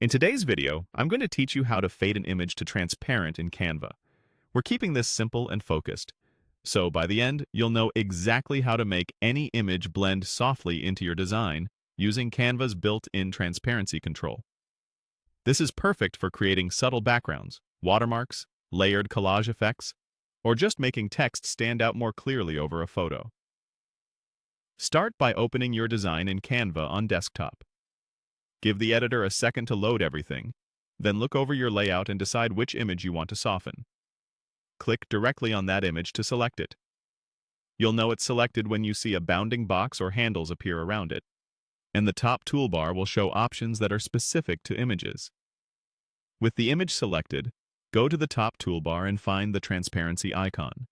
In today's video, I'm going to teach you how to fade an image to transparent in Canva. We're keeping this simple and focused, so by the end, you'll know exactly how to make any image blend softly into your design using Canva's built-in transparency control. This is perfect for creating subtle backgrounds, watermarks, layered collage effects, or just making text stand out more clearly over a photo. Start by opening your design in Canva on desktop. Give the editor a second to load everything, then look over your layout and decide which image you want to soften. Click directly on that image to select it. You'll know it's selected when you see a bounding box or handles appear around it, and the top toolbar will show options that are specific to images. With the image selected, go to the top toolbar and find the transparency icon.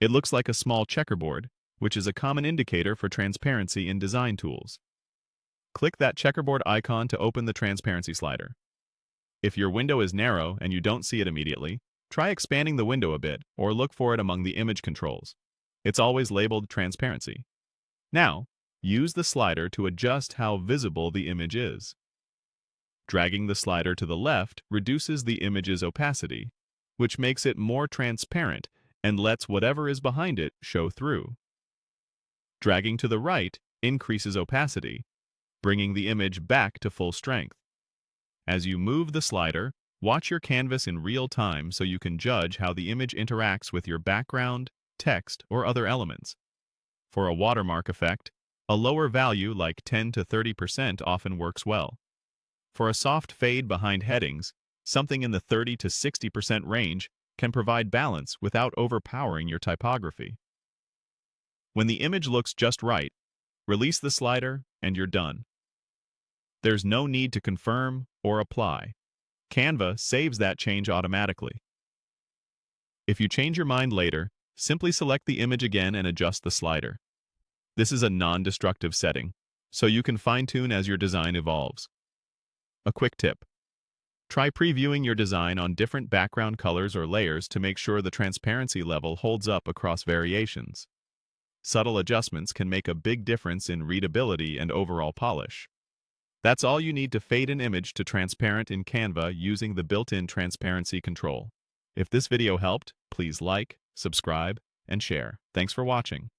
It looks like a small checkerboard, which is a common indicator for transparency in design tools. Click that checkerboard icon to open the transparency slider. If your window is narrow and you don't see it immediately, try expanding the window a bit or look for it among the image controls. It's always labeled transparency. Now, use the slider to adjust how visible the image is. Dragging the slider to the left reduces the image's opacity, which makes it more transparent and lets whatever is behind it show through. Dragging to the right increases opacity, bringing the image back to full strength. As you move the slider, watch your canvas in real time so you can judge how the image interacts with your background, text, or other elements. For a watermark effect, a lower value like 10 to 30% often works well. For a soft fade behind headings, something in the 30 to 60% range can provide balance without overpowering your typography. When the image looks just right, release the slider and you're done. There's no need to confirm or apply. Canva saves that change automatically. If you change your mind later, simply select the image again and adjust the slider. This is a non-destructive setting, so you can fine-tune as your design evolves. A quick tip: try previewing your design on different background colors or layers to make sure the transparency level holds up across variations. Subtle adjustments can make a big difference in readability and overall polish. That's all you need to fade an image to transparent in Canva using the built-in transparency control. If this video helped, please like, subscribe, and share. Thanks for watching.